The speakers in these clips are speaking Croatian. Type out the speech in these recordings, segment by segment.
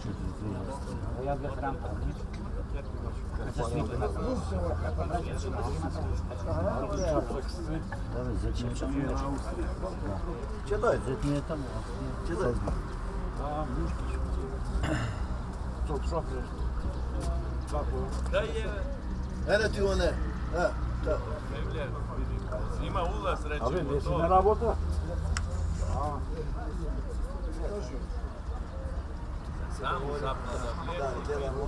Ja bih rampa. Ce dai? Ce dai? Ene ti one. Da. Ima ulaz, recimo. Abi nesi ne rabota? Samo zapne za plijeku.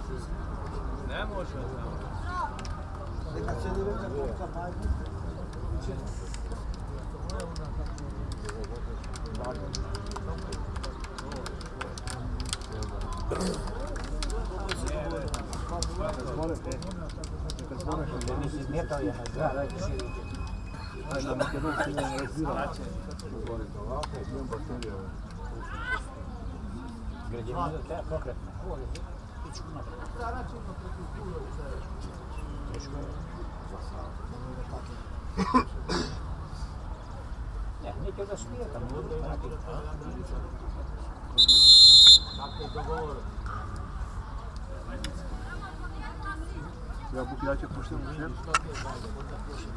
Ne može. Neka se ne već koliko majke. Smetao je na zdrav, Na Makedonci ne razbira. Govorite ovako, idem baterija. građevina je pokretna. Ne, neki od nas nije tamo. Ja ću puštem u šer.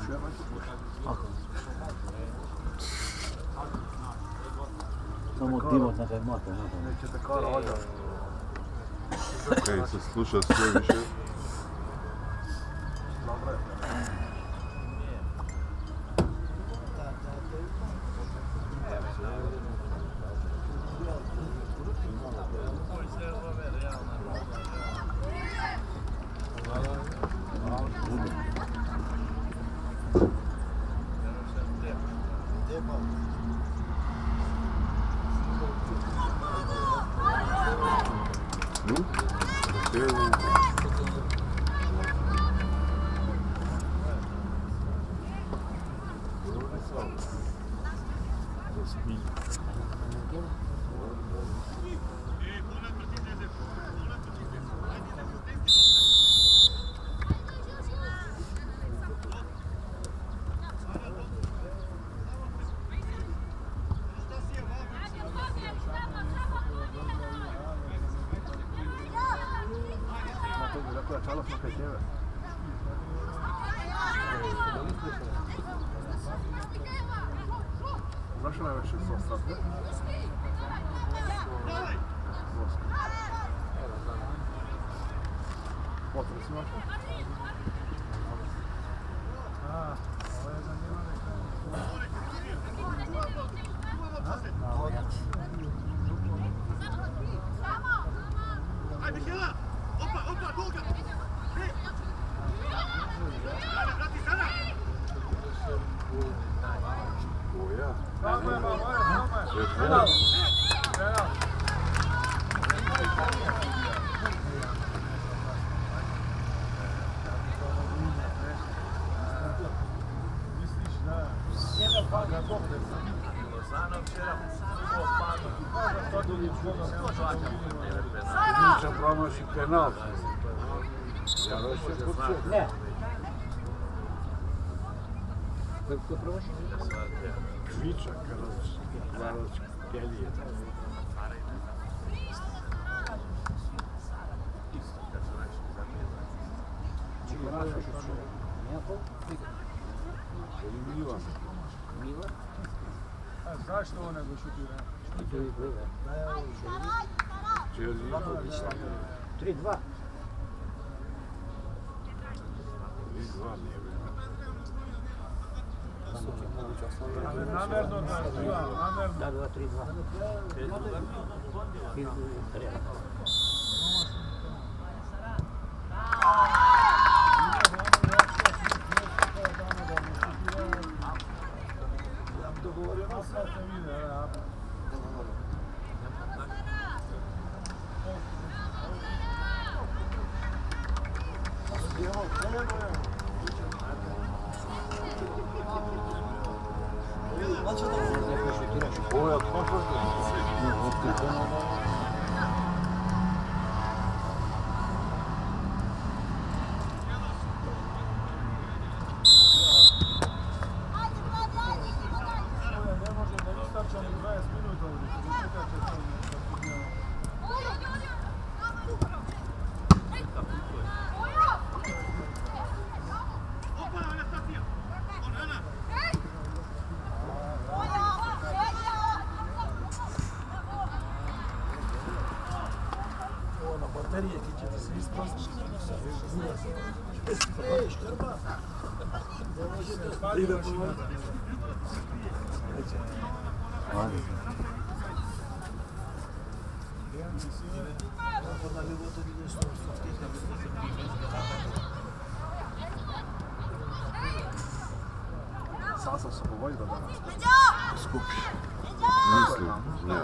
Šer ću puštem. Samo divot na taj motor. Nećete kao rođa. Kaj se sluša sve više? Dobro je. Zašto najveće su ostatne? Potres imaš? Ovo je Ajde, Hela! Opa, Golga! Ajde, vrati sada! Boja. Vinča promaši penal. Jaroš je kurčio. Ne. Kako promaši? Vinča, Jaroš Kelije. Mila. Mila? Zašto on nego šutira? Čeli? 3-2. 3-2 nije bilo. Namerno Da, 2-3-2. Dogovoreno sve se vide, Ovo je od konflikta. Baterije, kad će ti se isprosti. Ej, škrba! Ne možete spati da pomoći. Ajde. Kako da li ovo to vidiš što ti da bi se Sasa se povoljno danas. Skupiš. Mislim, ne.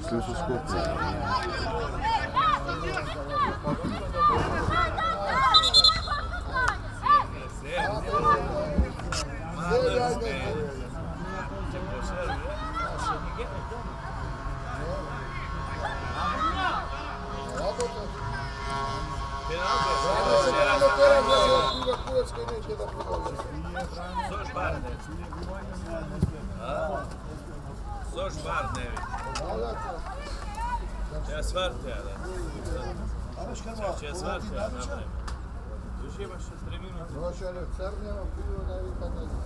Svi su skupni. Zoš bar ne vidi. Ja svarte, ali. Ja svarte, ali napravim. Uživaš 3 minuta. Došao je crnjeno pivo da vi pa ne znam.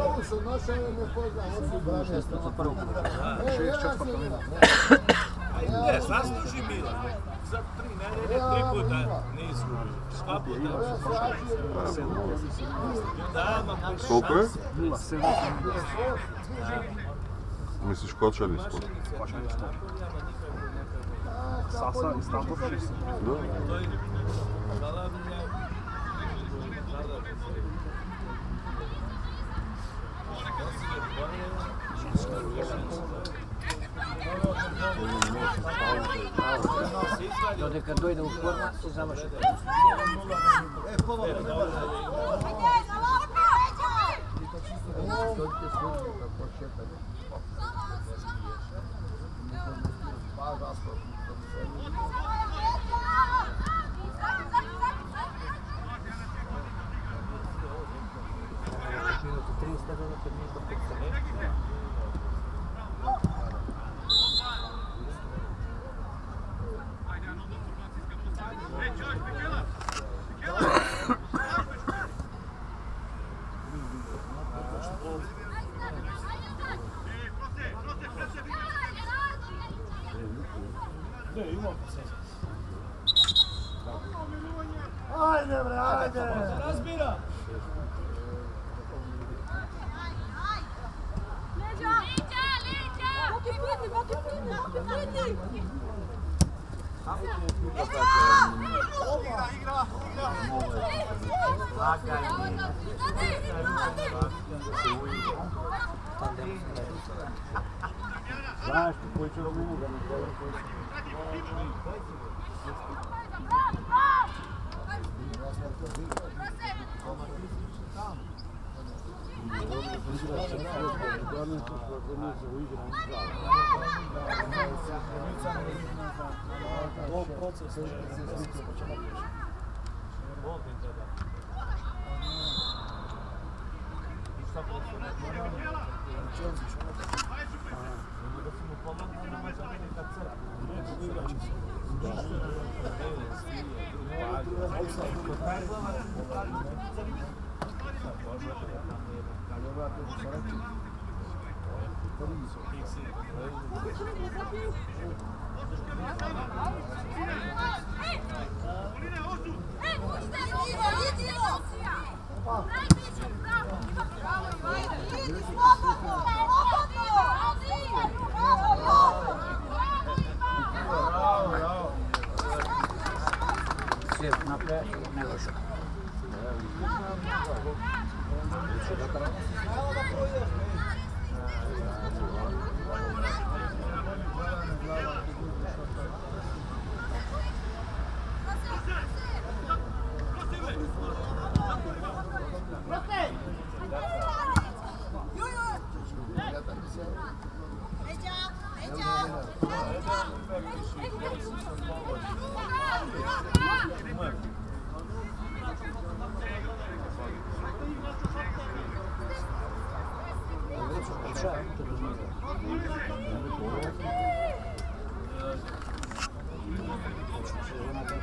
Ovo su naša ne poznam, ovo su branje. Ne, zasluži Milan. Za 3 nedelje, 3 puta nisu. 2 puta. Koliko je? 0,7. Misliš kočani smo? Sasa i Stanko 6. Dodeka dojde u forma i završi. Ajde bre, ajde! Razbira! Zašto? Koji će rogu uga? Sve napred, nego što.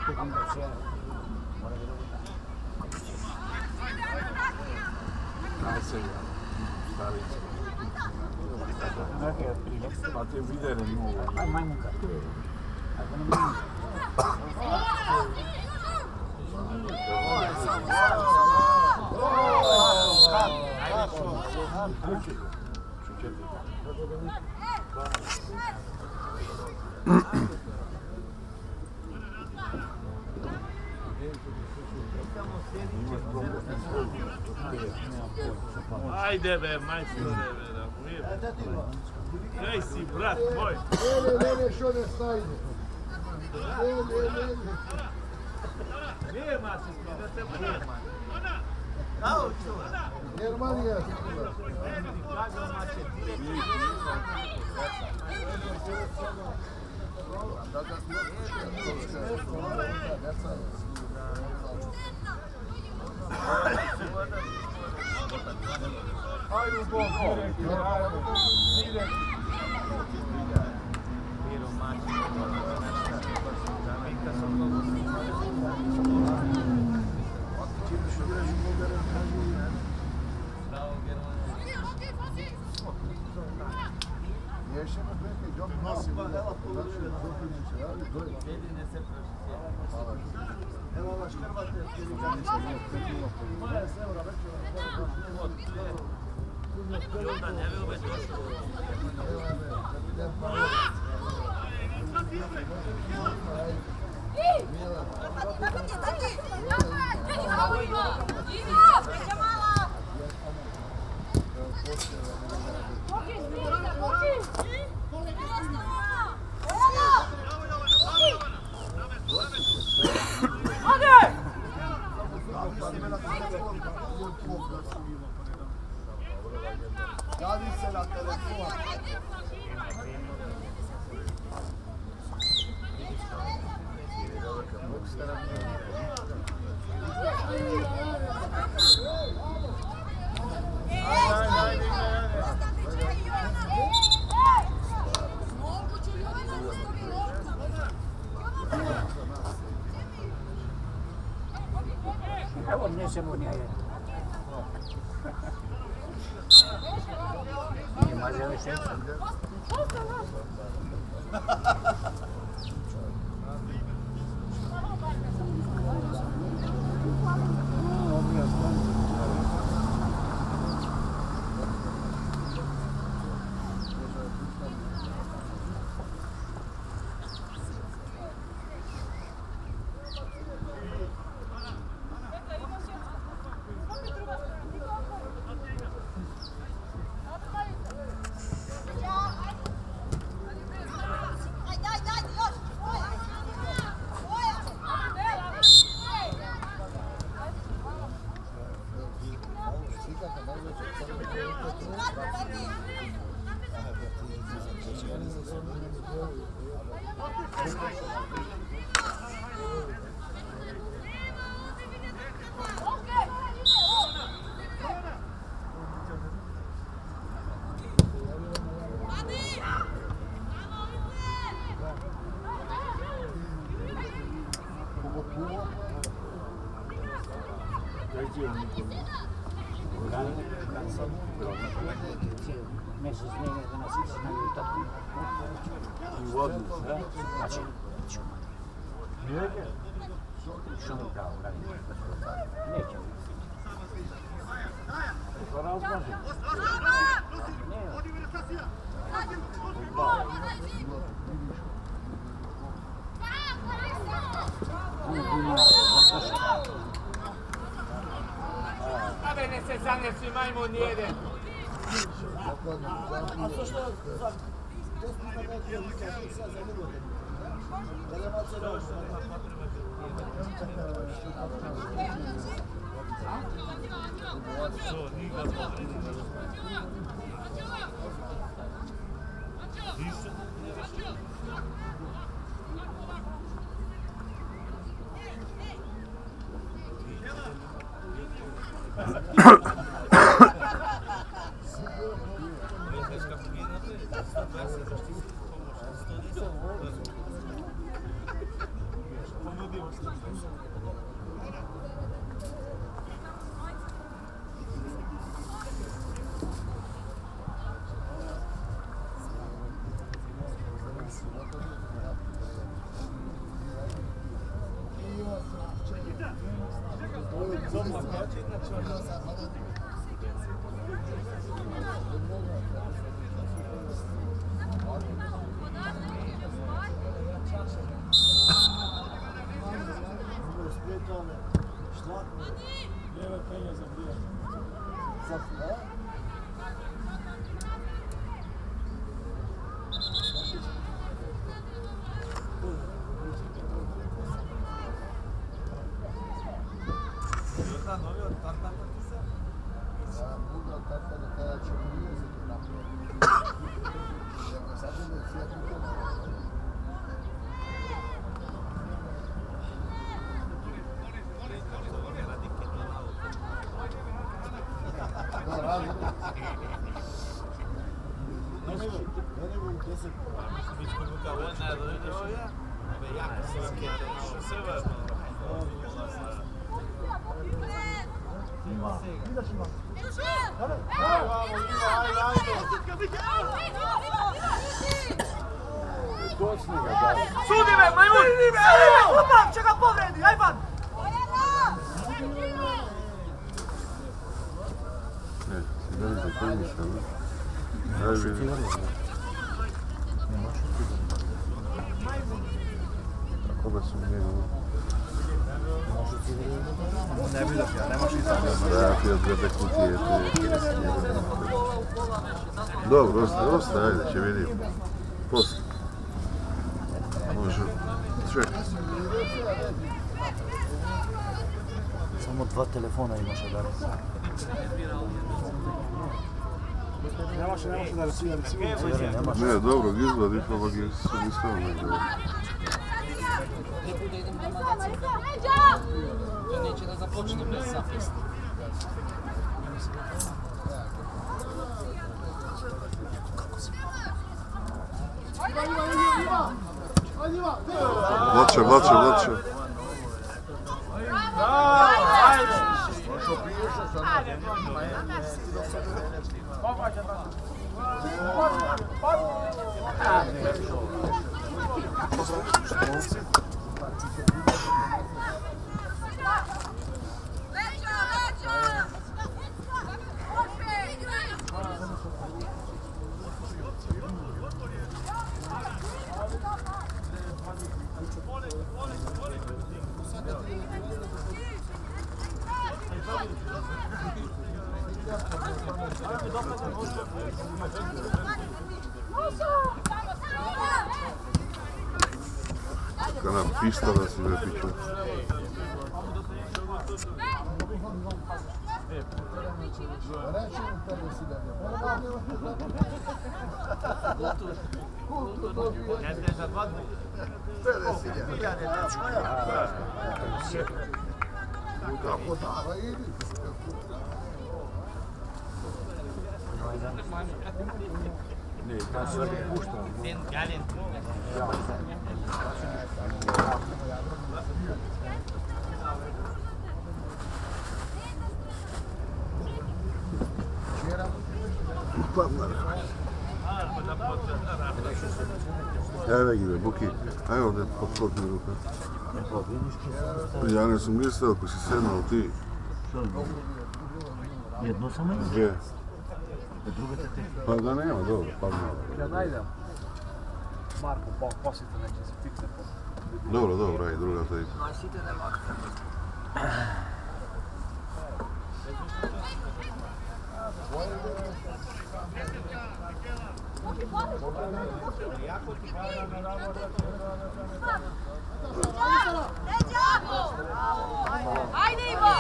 kuhim da se mora da bude. Kaj se je? Starice. Kako je prilog? Pa te videre mogu. Aj majmunka. Ako ne majmunka. Ajde be, majstore be, da uvijem. Kaj si, brat moj? Ne, što ne stajne. Nije mači, da te nema. Germanija. Ajde u bok, direkt, ajde. Direkt. Evo vaš Hrvate. Javi se na telefon. Evo ne se mu nije. Ima zeli šeća. Mjesec dnevno da nas iznaju tako. I vodu. Znači, što mu pravo radi? Neće. To razmaži. Vabbè, ne se zanesi majmun jedan. A to što za... To smo na nekaj odlučati sad za minutom. Da nema celo. Sudi me, majmun! Upav će ga povredi, ajvan! Cigareta, tenisa, ne? Aj vidi. Koga su njegove? Ne vidim ja, ne možeš izaći. Da, ti od dve kutije, Dobro, ostaje, ajde, će vidim. Poslije. Može. Čekaj. Samo 2 telefona imaš od danas. Ne, dobro, izvadi, pa ovak je se mislio negdje. To neće da započne bez zapisa. Vlače, vlače, vlače. Kana pista da si ne piću. Ne, kada se pušta. Evo ide, Buki. Ajde ovdje, poklopni ruka. Ja ne sam mislio ako si sednao ti. Jedno samo je? Gdje? Druga te te. Pa da nema, dobro, pa malo. Ja najdem. Marko, posjeti neće se fikse po... Dobro, dobro, ajde, druga te ide. Ajde Ivo!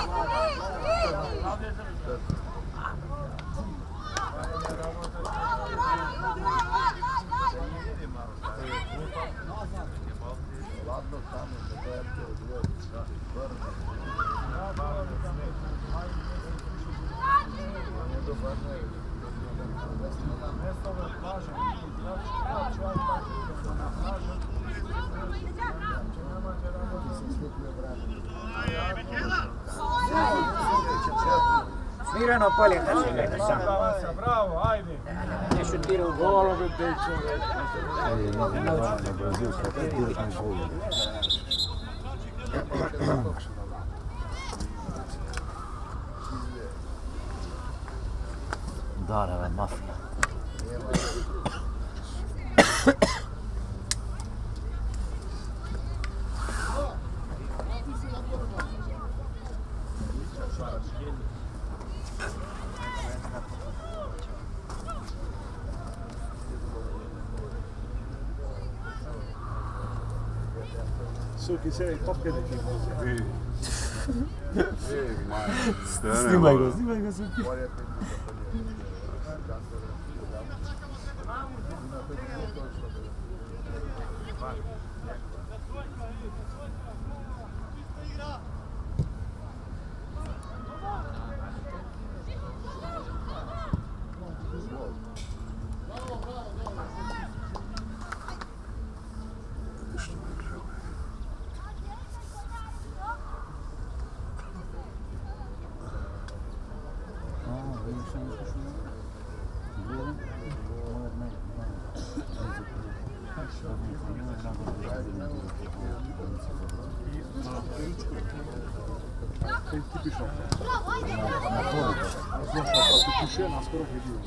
Ti se slikuje šutirano polje kad se gleda samo. Bravo, ajde. Ne šutirao golove, dečove. Dareva mafija. Su chi sei, coppia di tifosi. Snimaj ga Suki. Tipično. Znaš, ti piše na skoro vidio.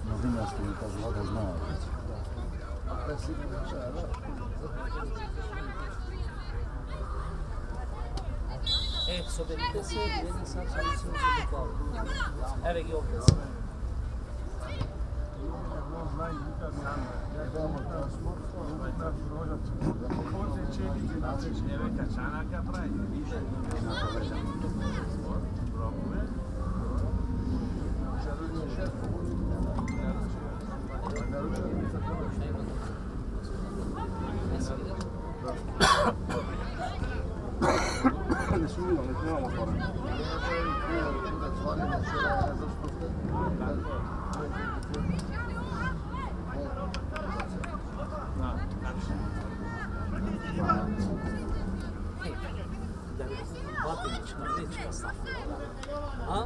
Novinarstvo mi kaže da zna. Soberite se, jedan sad sam se doklao. Evo ga ovdje. Ne sumnjivo, ne trebamo otvoriti. Batinić, Mrdićka sam. A?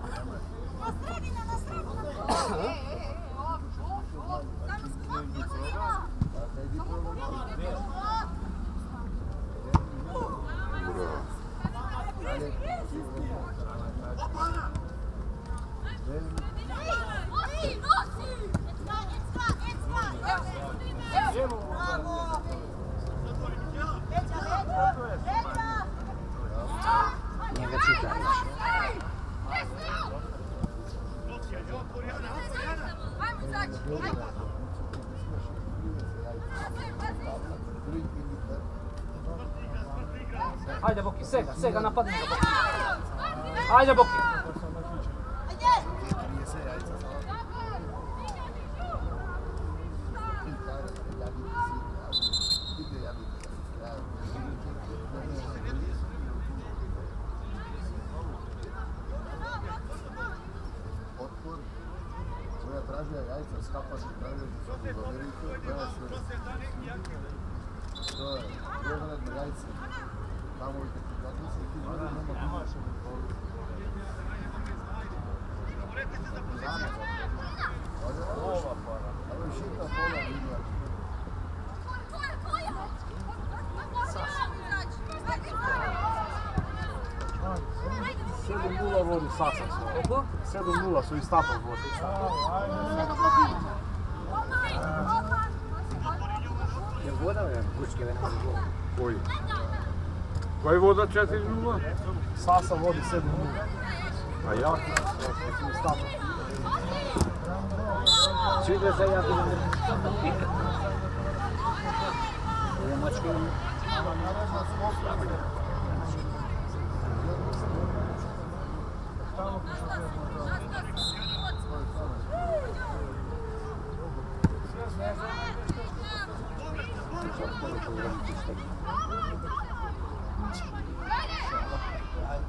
Njega čitaš. Ajde Boki, sega, napadni ga Boki. Ajde Boki. Tražio jajca, skapaš i tražio u Ameriku, gleda se. To je preveredno jajce. Tamo i kako se ti ljudi nema više ne poli. Ovo je šita pola vidjela. 7:0 vodi Sasa. Koliko? 7:0 su i Stapol vodi. Je voda je kućke vena gol. Koji? Koji voda 4:0? Sasa vodi 7:0. A ja? Su i Stapol. Svi da se ja budem je močke.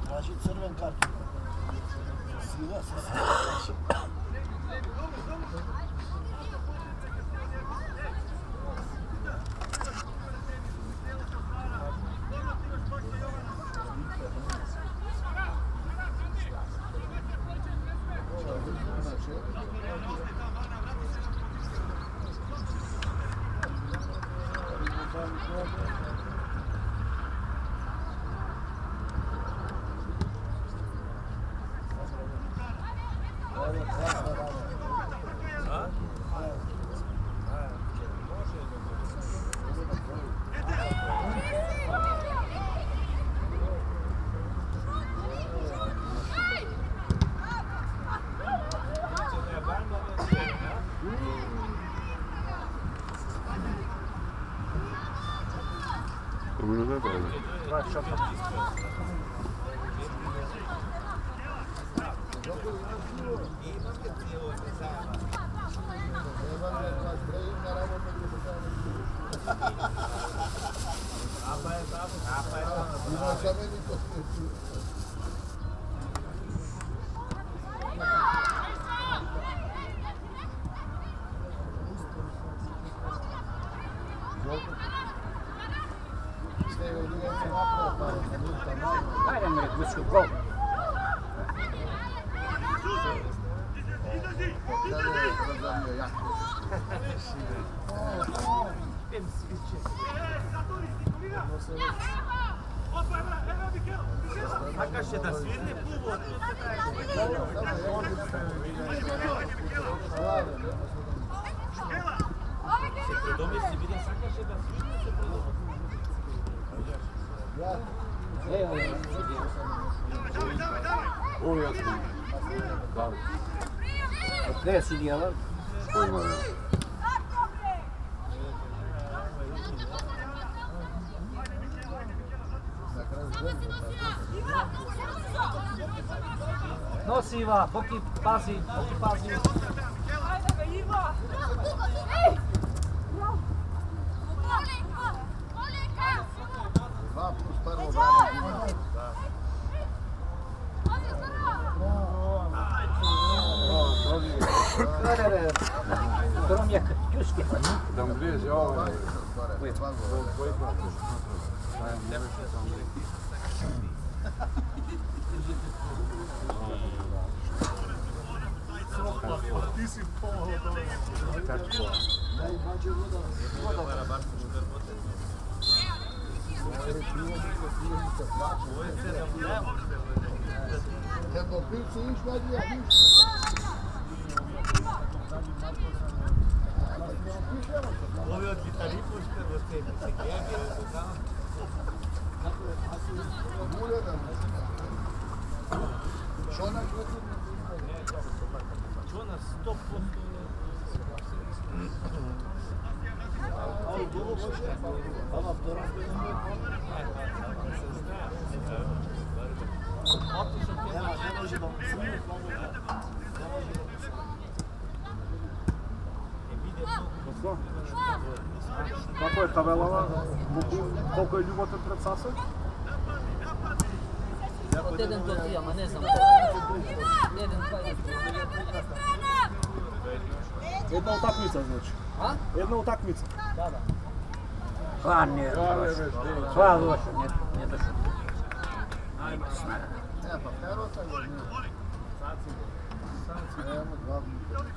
Traži crven kartu. Sila se minut ne dalje? 24. Ajde mi reći, Lučko, gol. Така ще да свирне клубот. Се предомисли, видам, сакаше да свирне, се предомисли. Ovo ja sam. Da. Gdje je sudija? Pojma ne. Nosi Iva, Boki pazi, Boki pazi. Dromjak, Juski. Dan bliž, ja. Ti si pohodao. Termopilci išla dvije, Ovi od Vitalipuška, od tebe, se gleda, Čo na 100%. Kako je tabelama? Koliko je ljuboten pred sase? Od 1 do 3, ama ne znam. 1, 2, 1. Jedna utakmica znači. A? Jedna utakmica. Da, da. Pa nije došlo. Pa došlo, nije došlo. Ajmo snaga. pa perota je. Evo, 2 minuta.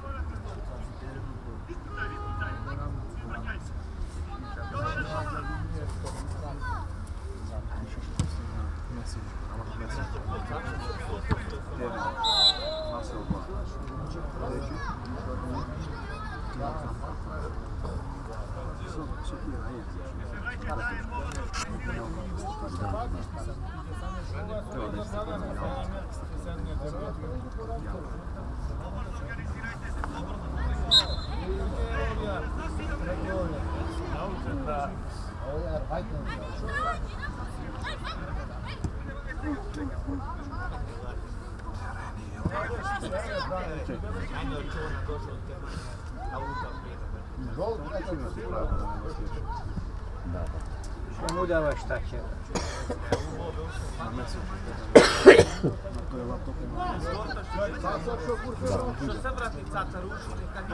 Čemu davaš šta će? Što se vrati caca ruši, kad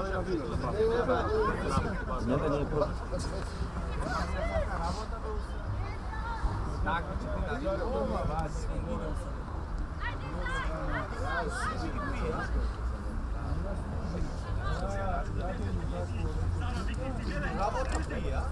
tako će ti Работа прija.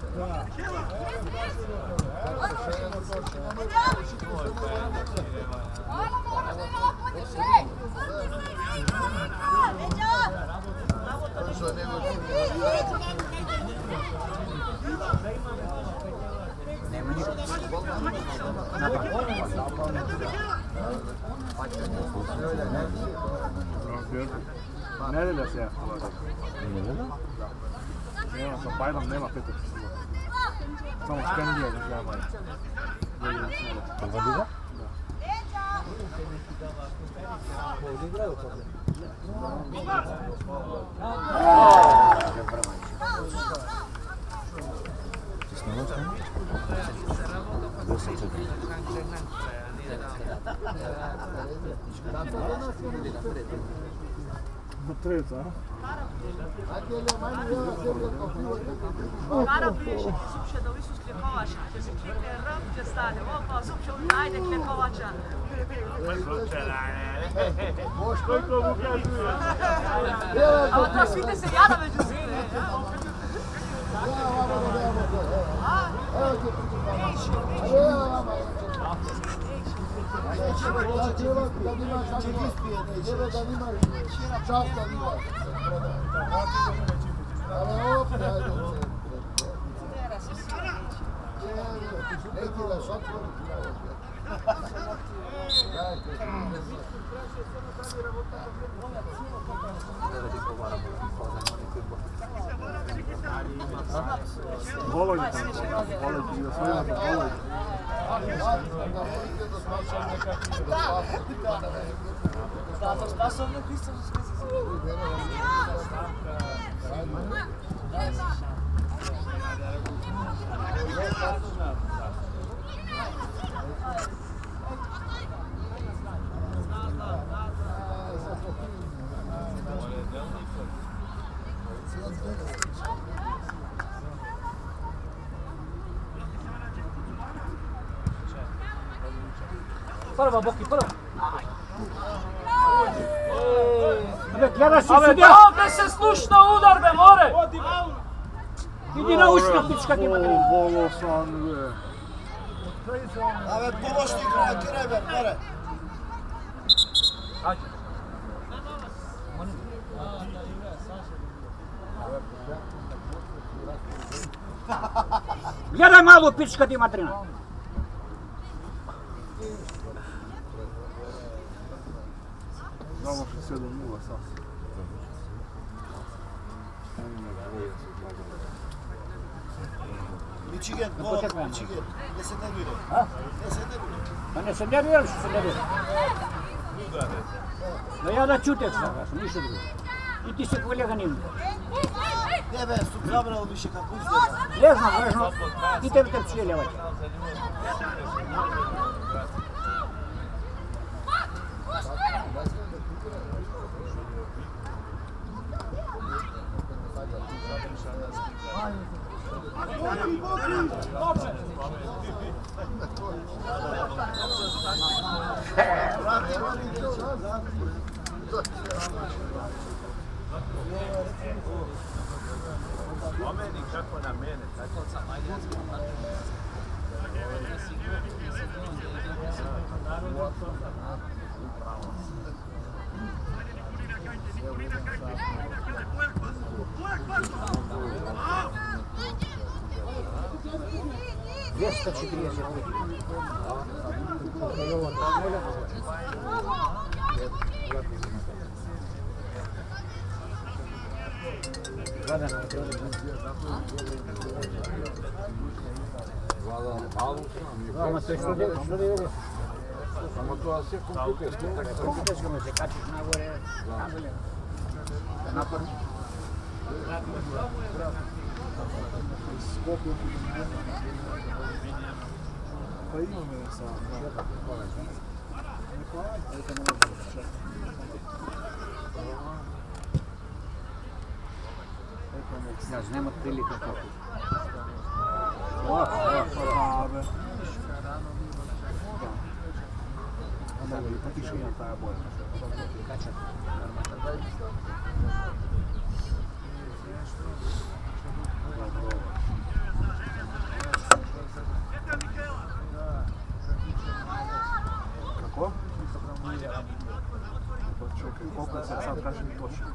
Nema ništa. Nedelja se ja. Nedelja? Nema, sa Bajram nema petak. Samo Skandija da žabaju. Prva liga? Ovdje igraju to. Ti snemaš tamo? Gdje se čekaj? Treca, a? Cara bliže, ti subše da visu skljekovača. Če se klikne R, če stane. Opa, subše ajde kljekovača. Koliko mu kažu? A onda svite se jada među zime. Voloj tamo, voloj ti da svojima voloj. Prva, Boki, prva. Gledaj si Ave, sudija! ovdje se slušno udar, be, more! Idi na uška, pička ti materina. Ovo sam, be. Ave, pomoćnik reagiraj, be, pare. Gledaj malo, pička ti materina. Znamo što 7-0 sad. Michigan, gol, Michigan. Ne se nerviraj. Ne se nerviraj. Pa ne se nerviram što se nerviram. Da ja da čutek sam, ništa drugo. I ti se kolega nima. Ne, be, su zabrali više kako uzde. Ne znam, važno. I tebi te cijeljavati. Spomeni kako na mene, tako sam Vama to je što deo. Samo to vas je kompjutersko. Kompjutersko me se kačiš na gore. Napad. Pa imamo je sad. Ja znam otprilike kako. Ave. Onda je pa tišina ta boja. Kako? Pa čekaj, koliko se sad kažem točno.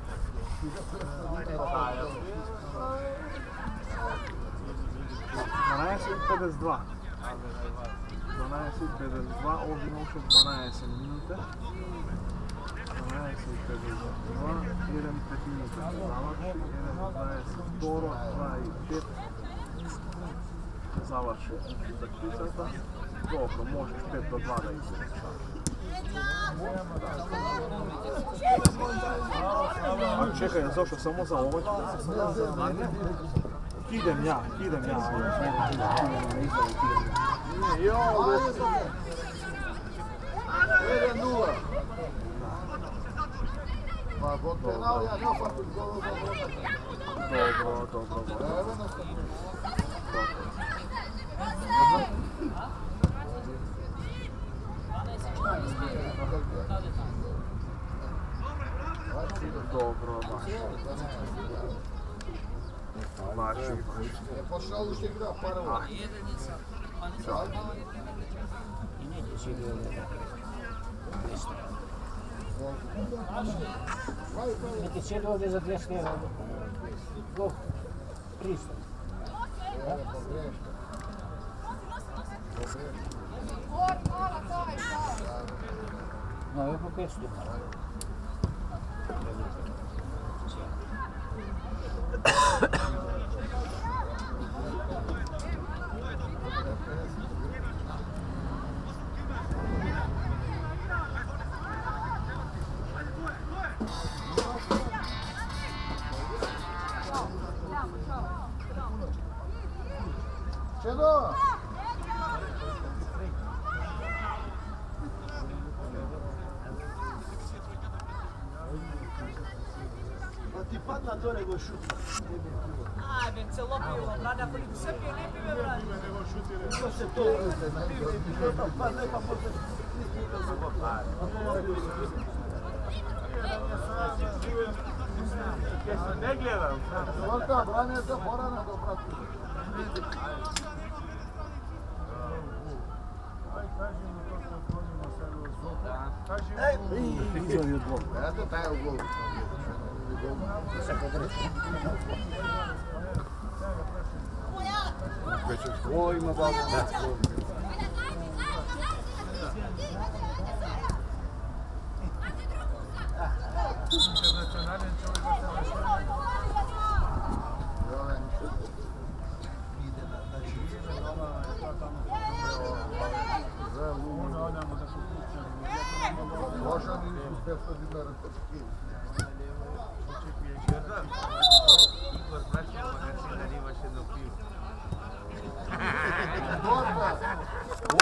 12:52. 12:52, ovdje imamo še 12 minute. 12:52, 1:5 minute se završi, 1:22, 2:5. završi utakmica, dobro, možeš 5 do 2 da izgledaš. A čekaj, ja zašao samo za ovo, idem ja. Pa zbog penala ja ne fatim golu za Dobro. Dobro, baš. Je počela ušte igra parova. Neki će ovdje za 200 eura. Gol. 300. No, je po 500. Čedo! Da ti padna to nego šut. Ajde, celo pivo, brada, ako ti sve pije, ne pive, brada. To se to pa neka posle. Ne gledam. Zorka, brane se Borana do prati. Eto taj je u golu. O, ima babu. Možda nisu 500 dinara po kilu.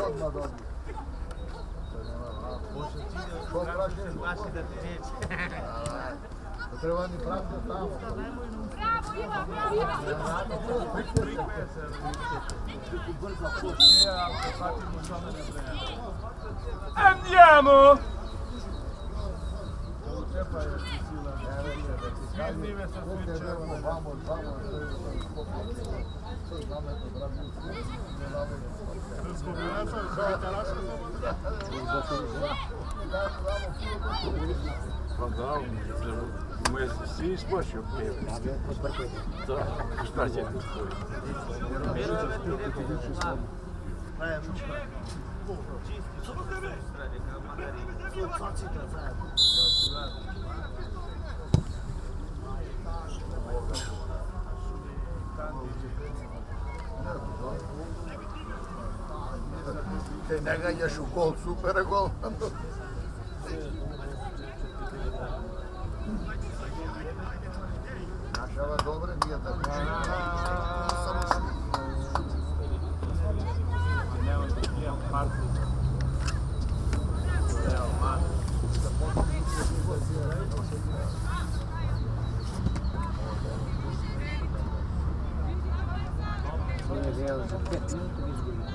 Odmah dobio. Ko prašen? Ne treba ni pravda tamo. Andiamo! Pa da, мы сvi isplašio prije. Da, šta će tu stoji? Te ne ganjaš u gol, super je gol. Naša ova dobra nije da samo šli. Za 5 minuta izgubio.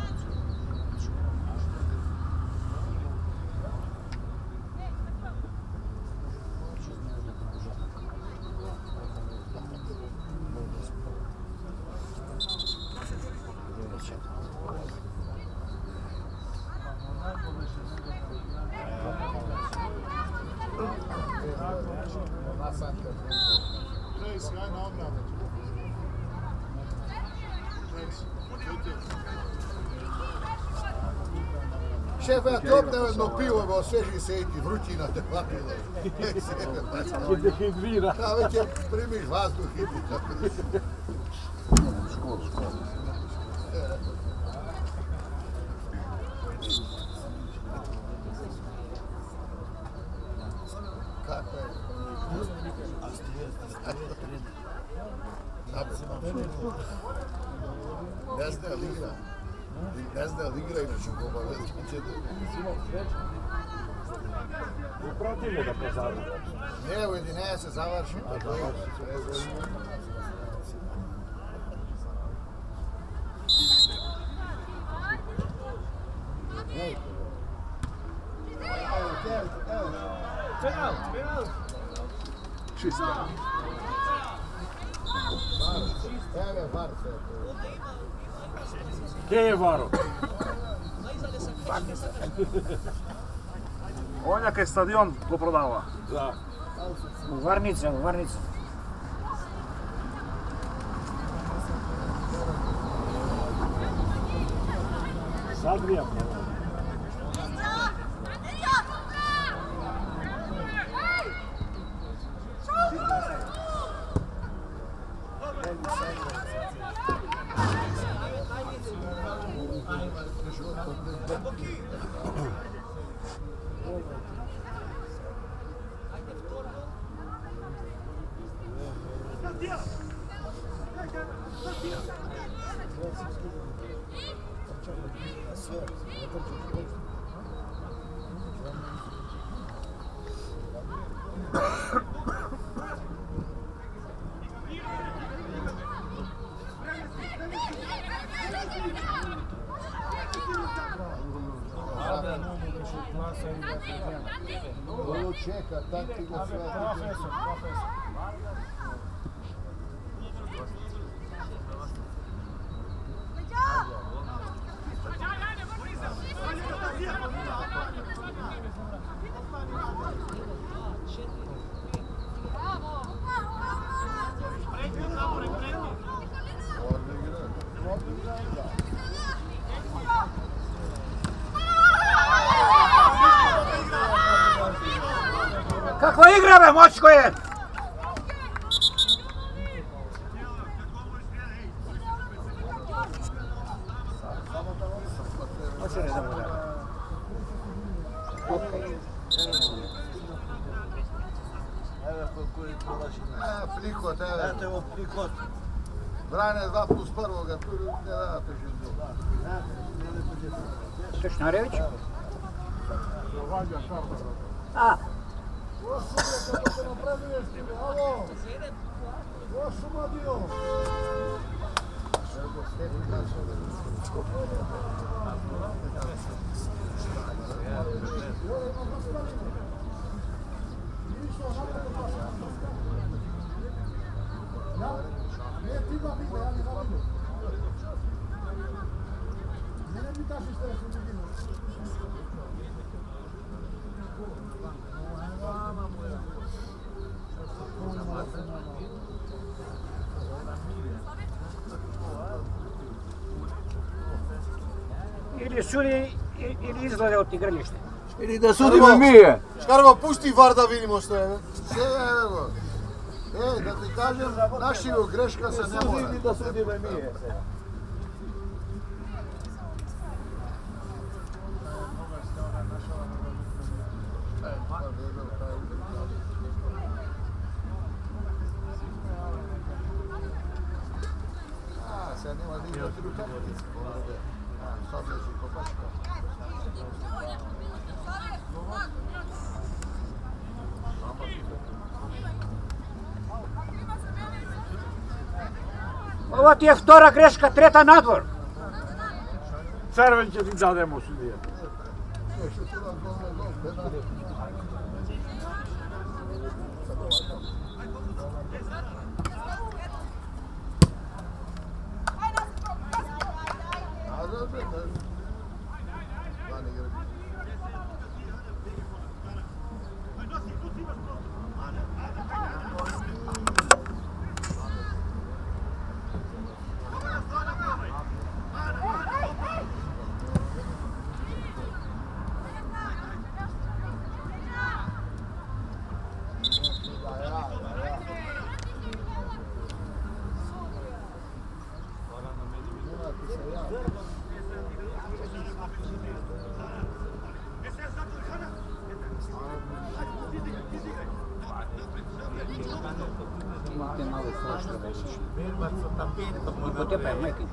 Šefe, a ti opne jedno pivo, bo sveži sejti, vrućina te hvatila. Ti dehidrira. A već je primiš vazduh i ti tako. Škola. Ne zna li igra. Ne zna li igra inače u obavezu. Protiv je da pozavlja. Ne, ujedinjenje se završi. Čista. Evo, var se. Gdje je Varo? On je stadion go prodava. Da. U Varnica. Zadrija. Ovo čeka, taktika sve. Kako igra be, moćko je! Prihod, evo prihod. Brane 2+1, tu ne date živu. Šešnarević? A, ili sudi ili izgleda od igralište. Ili da sudimo mi je. Škarbo, pušti VAR da vidimo što je. Sve, evo. Da ti kažem, našivo greška se ne mora. Sudi da sudimo mi je. Sad nema da igra tri utakmice. Sad je si kopačka. Ovo ti je vtora greška, treta nadvor. Crven će ti dademo sudije. I po tebe, majke.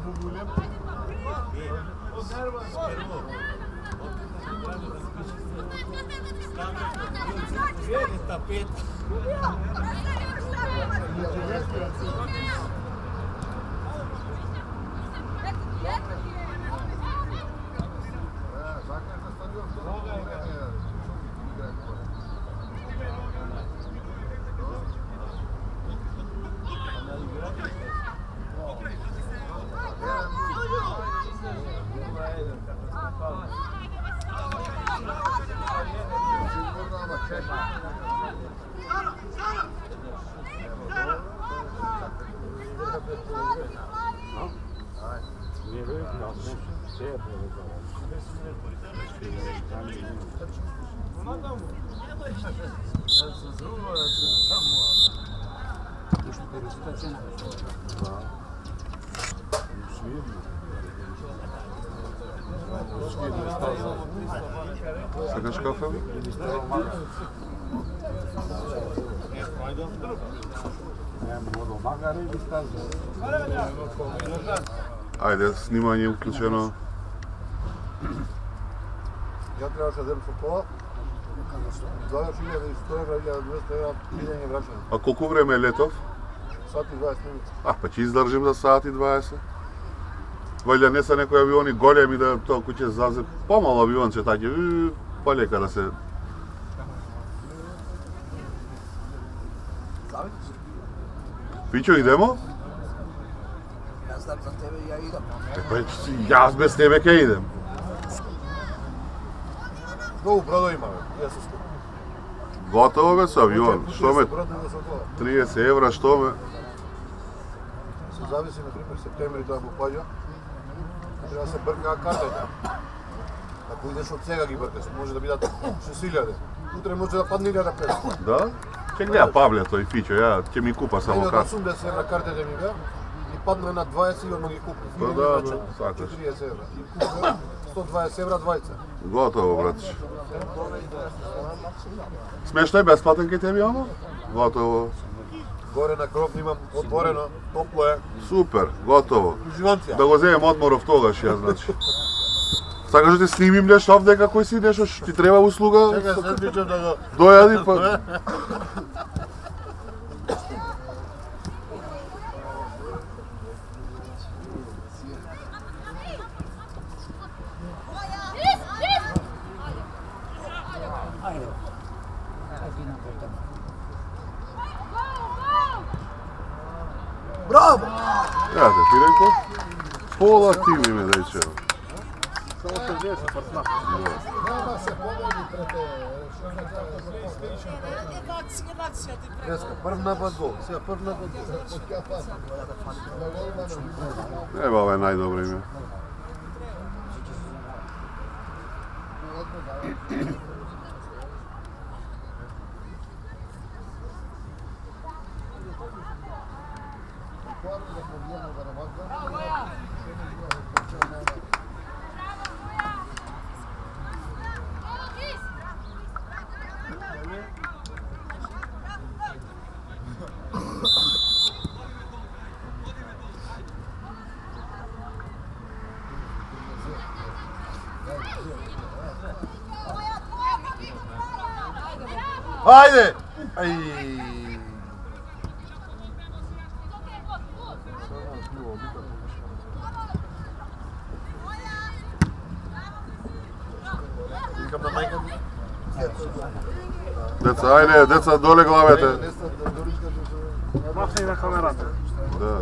Nie wiem, gdzie ja Sakać kafę? Ajde, snimanje je uključeno. Ja trebaš da idem sa pola. 20.100 €, 1.200 € idanje i vraćanje. A koliko vreme je letov? Sat i 20 minuta. А, па ќе издржим за саат и 20. Вајде не са некои авиони големи да толку ќе зазе. Помало авионче таќе, полека да се... Пичо, идемо? Ja znam za tebe i ja idem. Па, јас без тебе ќе идем. Mnogo brodovima, ja se skup. Готово бе со авион. Што ме? Brodovi da se odvola. 30 евра, што ме? Se zavisi, na primjer, septembri da mu pađa. Treba se brka картата. Ако идеш од сега ги бркаш, може да бидат 6.000. Утре може да падне 1.500. Да? Ќе гледа Павле тој Фичо, ја ќе ми купа само Ајде карта. 80 евра картата ми беа и падна на 20 и одма ги купи. Па да, бе, сакаш. 40 евра. И купи 120 евра двајца. Готово, братче. Смешно е бесплатен кај тебе, ама? Готово. Горе на гроб имам отворено, топло е. Супер, готово. Уживанција. Да го земем одморов тогаш, ја значи. Сакаш да ти снимим нешто овдека кој си, нешто што ти треба услуга? Чекај, sad бичам да го... Дојади па. Ajde. Ajde ti napred tamo. Браво! Ја те ти реков, по-активни ме да ичево. Samo se gdje sa partner. Nema se pobedi prete... Деска, прв напад гол. Сега прв напад гол. Ева, ова е најдобро име. Ајде! Ај! Викам на мајка ми. Деца, ајде, деца, доле главете. Махни на камерата. Да.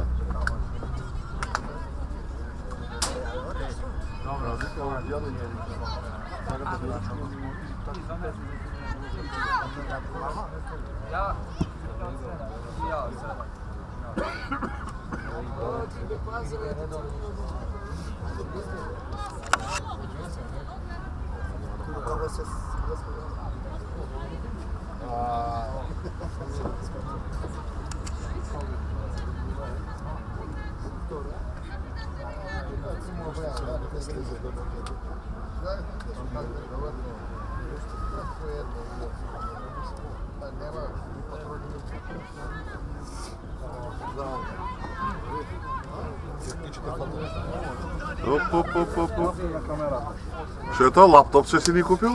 Оп. Što je to, laptop će si ni kupil?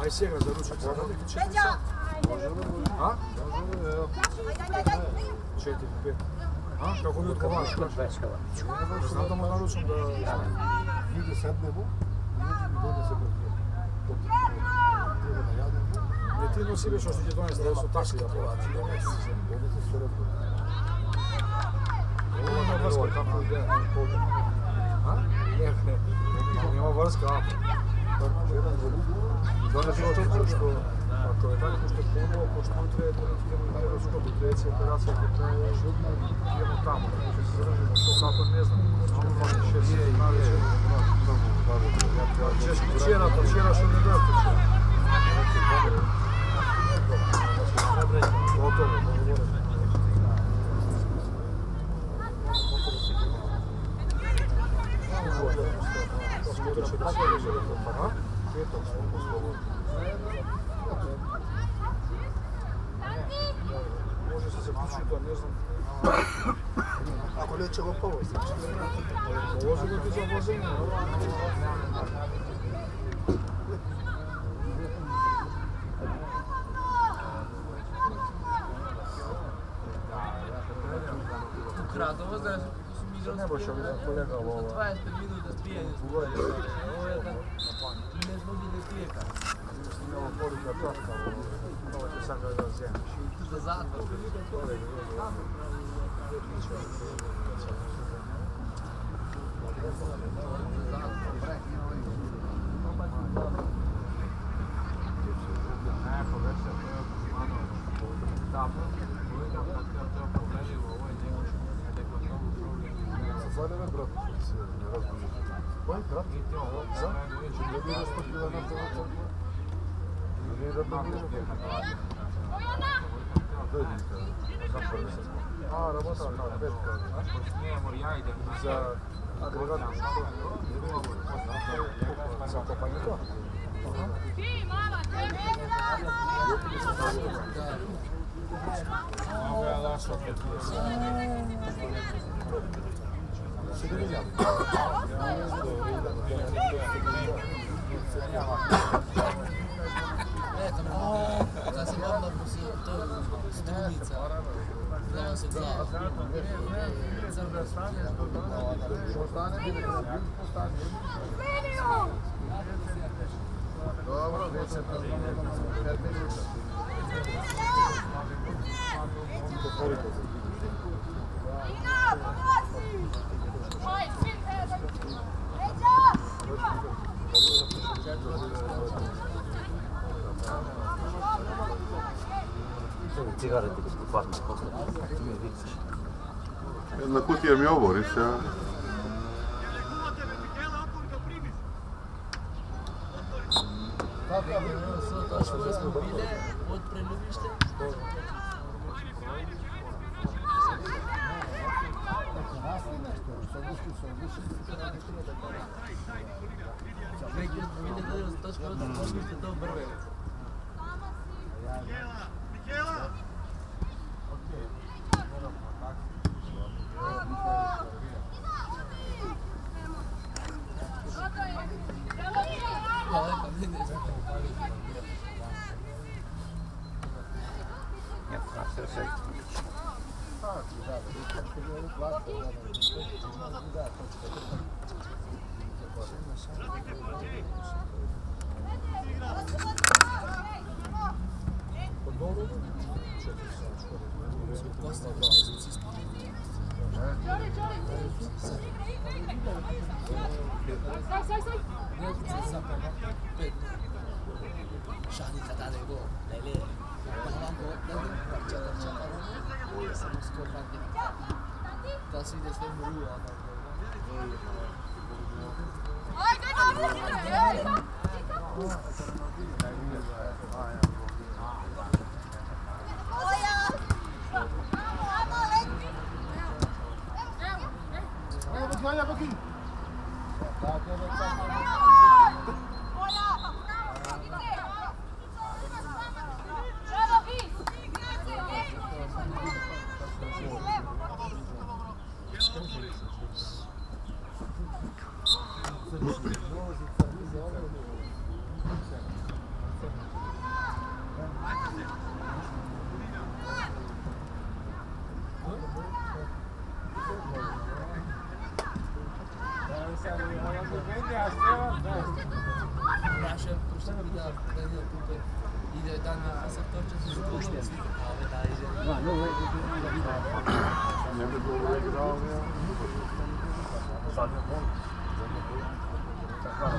Aj sjega za ručak, sada li ti 4 sata? A? 4, 5. A? Kako mi odgovaraš? Znam da mu naručam da... Nigdje sednemo, i dođe se Ne ti nosi već što ti donesti, da su taksi da plati. Ovdje se sve razgleda. Ovo je vrska, kako ide? A? Ne. Nema vrska, a? Danas je to što, ako je tako što je puno, pošto utre, idemo u Evropsku treća operacija, ako traje, idemo tamo, da može se zaražimo, kako ne znam, možda 6 najveće. Češki včera, pa včera što ne gleda včera. Gotovo, dogovoreno. Može se zaključiti, da ne znam. Ako neće go povozi. Povozi ga ti za vozenje. Kradovo, znaš, su mi igrali Ne boš ali za kolega ovo. 20 minuta spijanje smo gledali. Ovo je tako, ne smo gdje spije kada. Ovo poruka čaška, ovo će sad da zemljiš. Za zatvor. Zaljeve, brat, se ne razbuđe. Koji brat? Za? Da bi raspakila na to. Ne da bi a, работа, да, петка. За агрегат. За копание то? Kada se vam to strumica, glava se glava. Dobro, 5 minuta. Cigareti kod farma, Jedna kutija mi oboriš, ja. Došli smo bile od preljubište.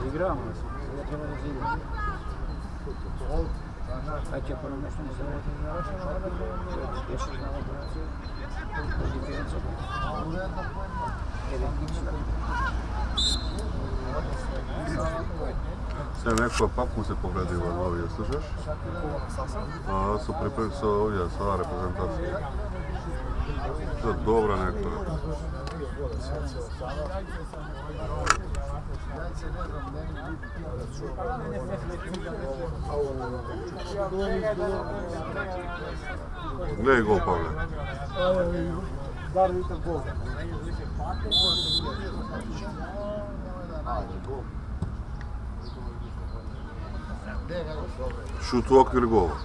Игрamo, я treba razigrat. Kad će ako nam nešto ne zavati, još jedna operacija, diferencija. Sve neko, pak mu se povredio od ovih, slušaš? A su pripremili se ovdje, sada reprezentacija. To je dobra neka. Gledaj gol, Pavle. Šut u okvir gola.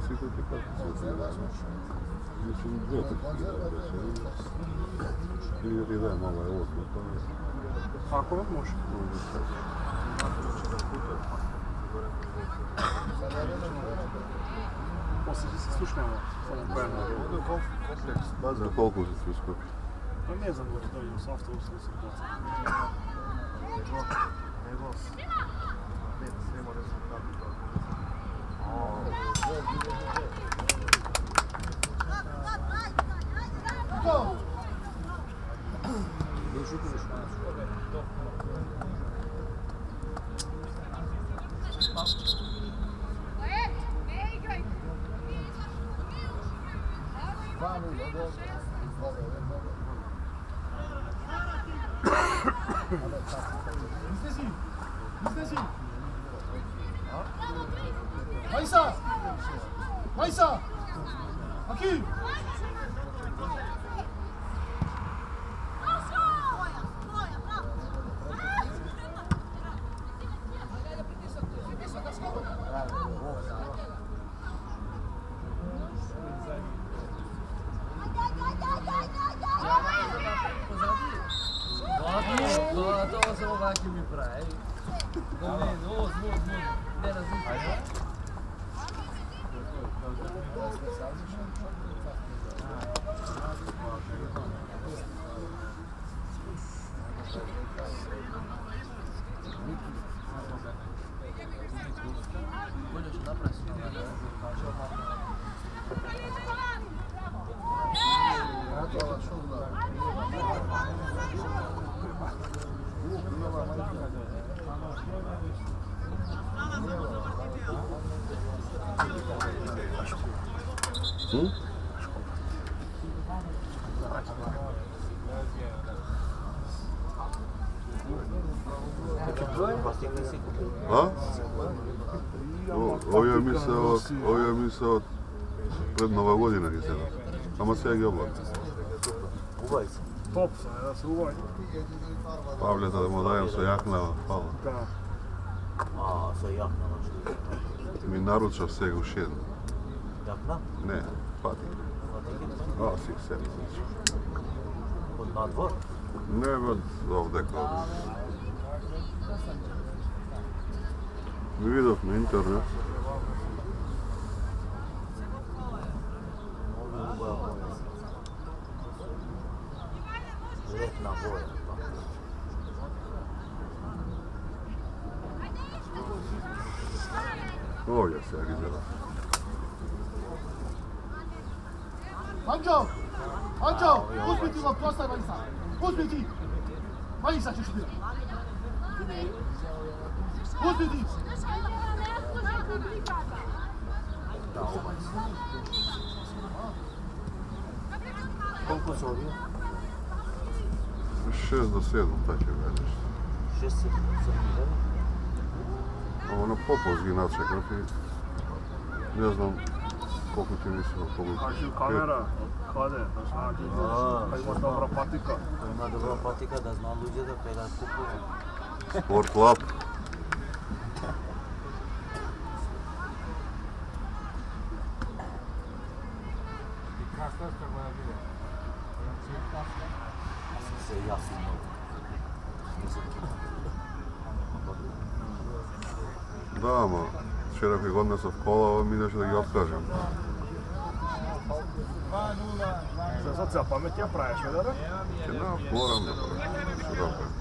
Svi koji kako se mislim, dvije takve ili ti dajem malo je osmo, to je... Ako može. Poslije se slušnjamo. Ovdje je kompleks. Za koliko se svi skupi? Pa ne znam, da dođem s autobusom se bacam. Nego... Ne mora se tako. Izlezi! Majsa! Majsa! Aki! To se ovakvi mi pravi. Zmud. Ne razumiješ. A? Ovo je misao pred Nova godina izgleda. Ама сега ги облак. Uvaj se. Top sam, da se uvaj. Pavljeta da mu dajem sa jaknama, hvala. Da. A, sa jaknama što Mi naručao сега u šednu. Jakna? Ne, patik. A, si, sebi. Od nadvor? Ne, od ovdje kod. Mi vidov na internet. Letna boja. Ovdje se izgleda. Anđo! Uzmi ti vam postaj Majsa! Uzmi ti! Majsa ćeš ti! Uzmi ti! Koliko su ovdje? 6 do 7, tak je gledaš. 6, 7 hiljada? Ono popovski načekrat i ne znam koliko ti mislimo publika. Znači kamera, kade, da znači, kad imaš dobra patika. Ko ima dobra patika da zna ljudi da kada kupuju. Sport Lab. Se jasno. Da, ама вчера кога однесов кола, ми идеше да ги откажем. Sad se pamet ja praviš, vedara? Ќе moram да правим. Што да правим?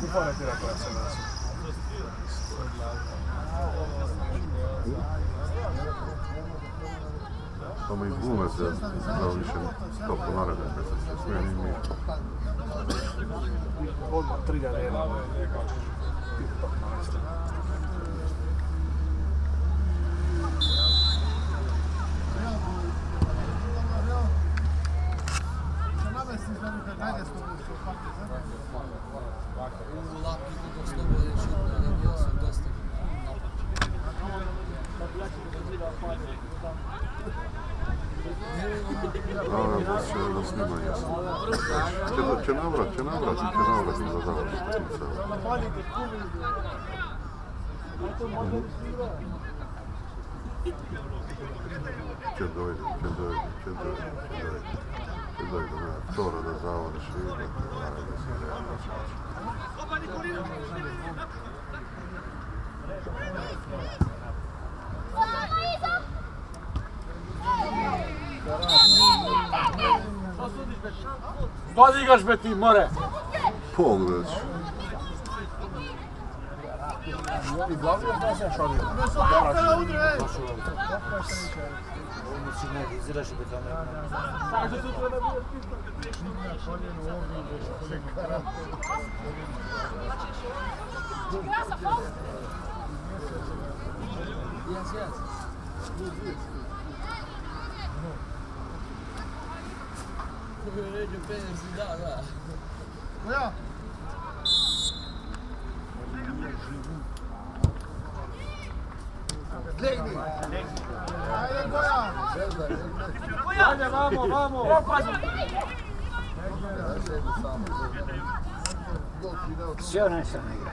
Kupane ti rekao ja sam nas. Ама и глуме се да више то понареден месец се смени ми. Odmah 3.1. U lapniku to slobodno šutno, da bio sam dosta. Да снима јасно. Ќе навратим за завршница. Ќе дојде на втора да заврши и да се реално чаče. Što digaš be ti, more? Pogledać. I glavno je da se šalio. Ovo si ne izraši da kamera. Jas. Ređu penjer si, da. Koja? Legni! Ajde Koja! Ajde, vamo, vamo! Sve onaj sam igra.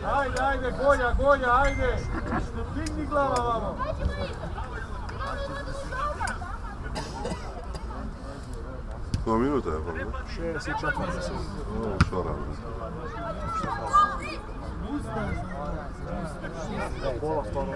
Ajde, ajde, Golja, Golja, ajde! Digni glava vamo! Koja minuta je prvo? 64. O, šarano. Pola stvarno.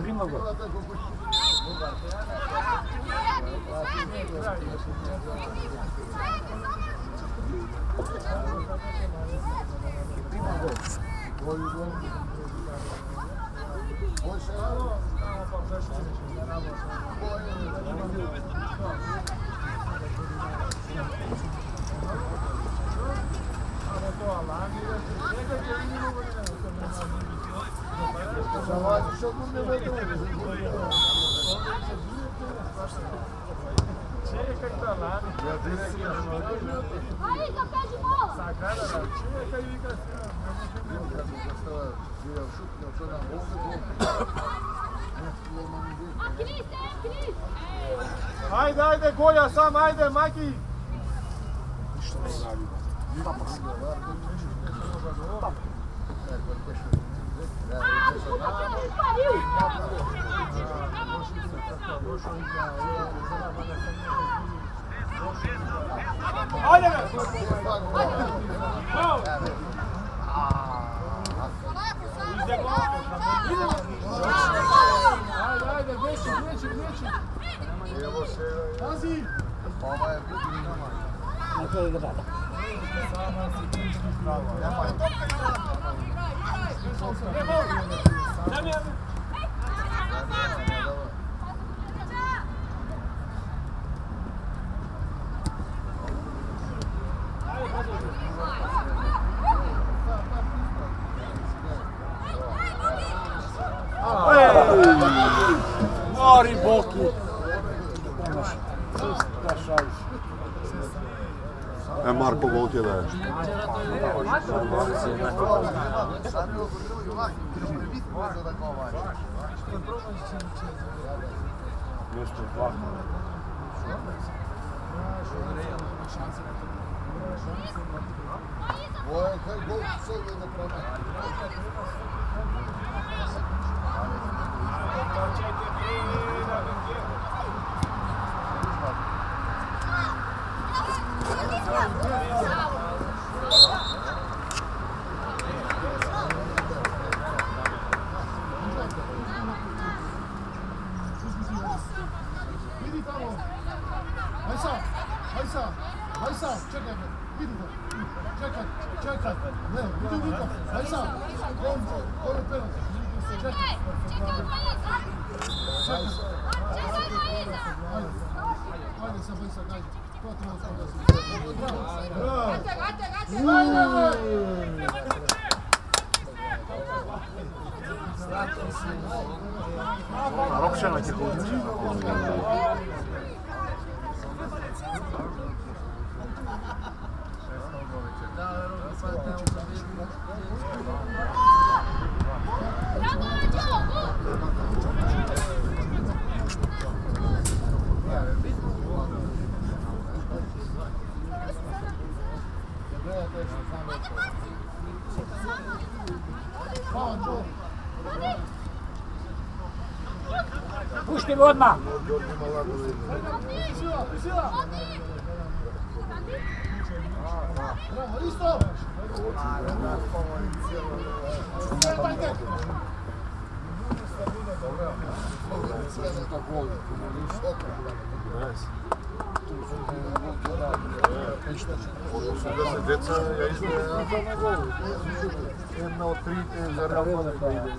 Primo gol. Čekaj to lani. Aí, capé de bola! Sacada, čekaj igra A Cris, é a Cris! Ajde, ajde, Golja, sam, ajde, Maki! Ajde ga! Ajde, ajde, veći! Pazi! Na to je igra. Mori boku! E, Marko, gol ti je daje. Nešto dva. Vidi tamo! Aj sam, čekaj me, vidi me, čekaj, ne, vidi Vika, aj sam, on je penal, čekaj, ajde sam, ajde, to ti možeš da se Ropšeno će kući. Pušti ga odmah! Deca, ja izgledam jedna od 3 za Real Madrid da ide.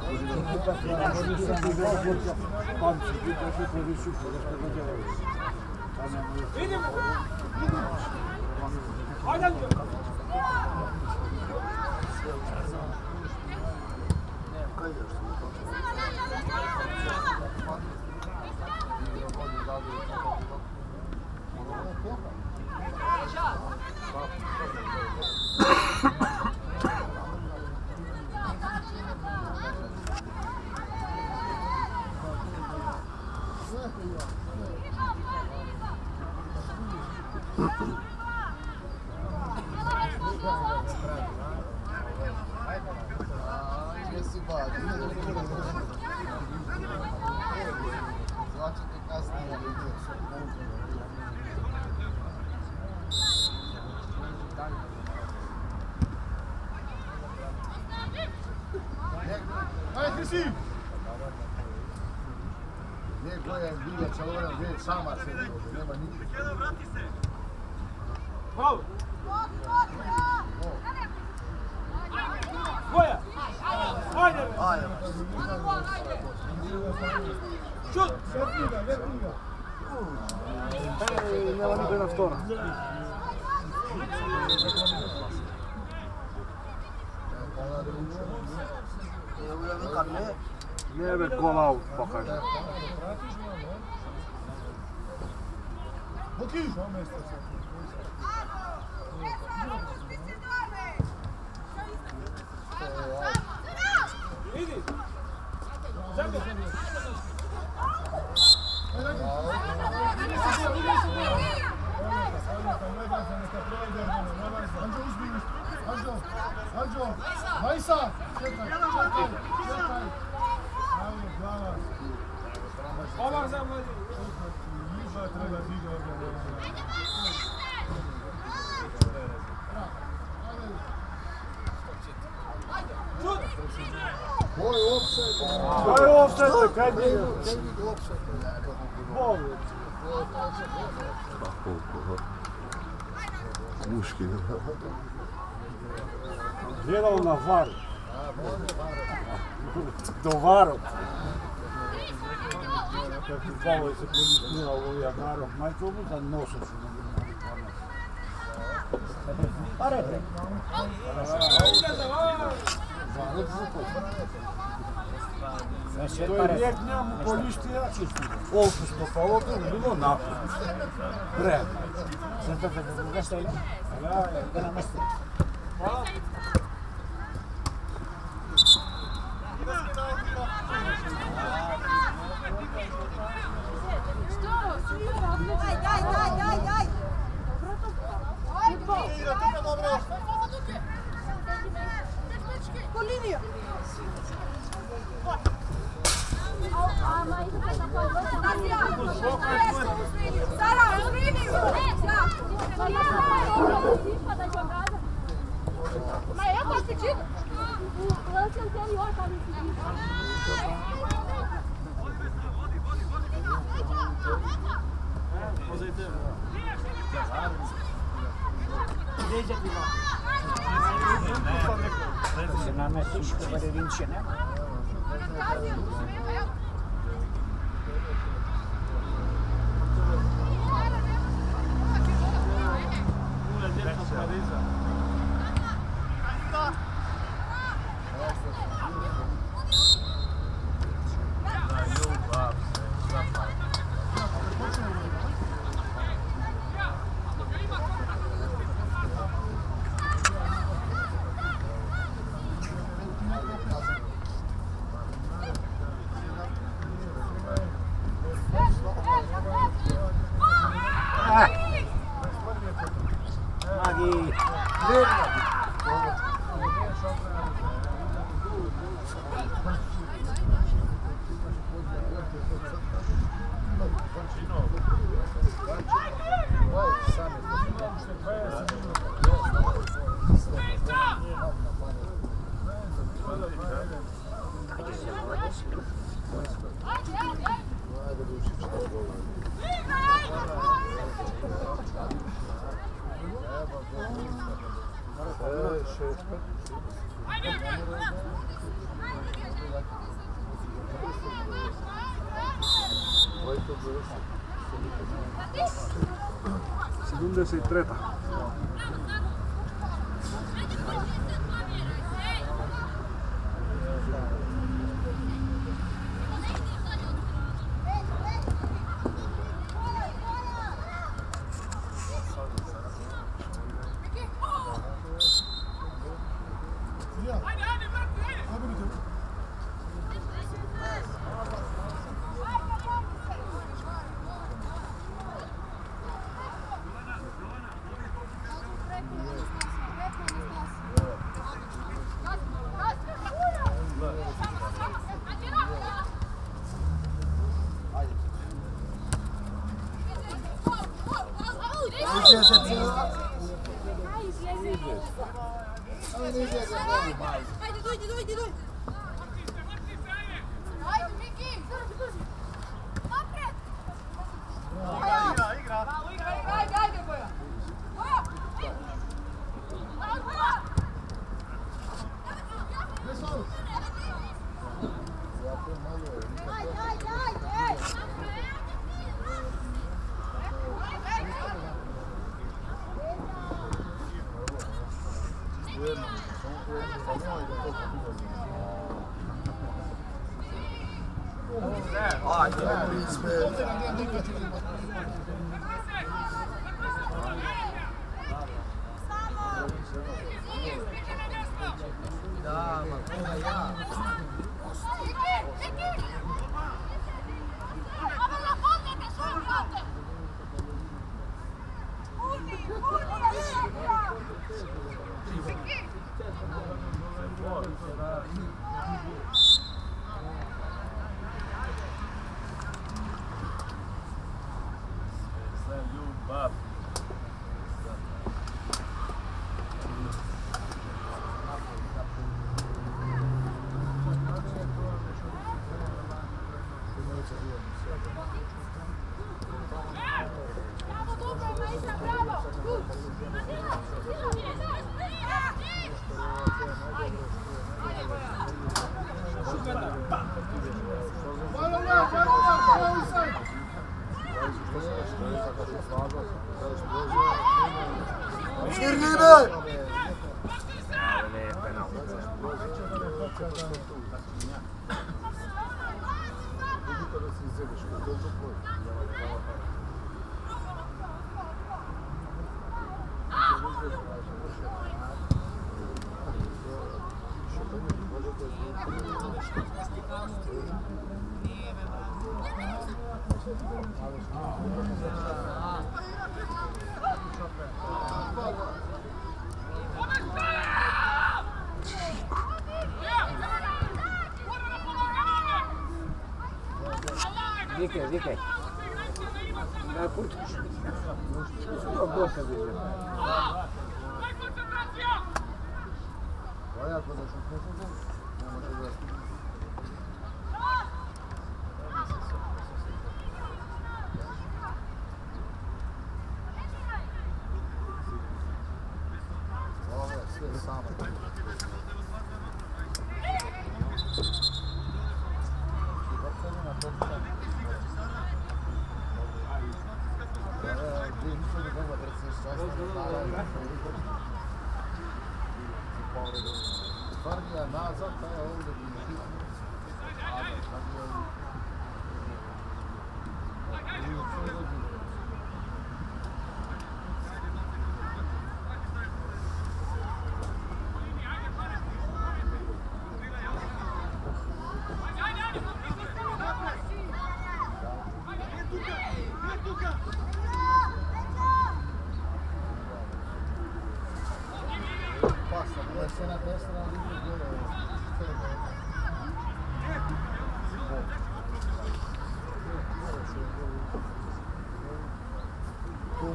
Gdje Goja Bilja, Čalovan, gdje je sama se nema nikog. Vrati se! Bravo! Goja! Ajde! Ajde! Šut! Nema nikoj na vtora. Ne be goal out pokaže. Idi! Zemlja! Anđo! Majsa! Čekaj! Omar za mladi! Ko je offside? Ko je offside? Kaj je? Muški. Gledao na VAR. Do VAR-ot. Kako zvalo se polisnila ovo Jagaro. Majke ovo za nosa su nam imali pamet. Pa rekli. VAR-ot zvukao. To je lijek njemu polišti jačisti. Ovo su stopalo, to je bilo napred. Brem. Sada kako ga šta je? Da nam ostaje. Daj! Po liniju! Sara, u liniju! Mas eu posso pedir? O lance anterior tá me pedindo. Desde aqui, se namestiš ko balerinče, ne? Vikaj. Daj pućiš. Što boša vidio?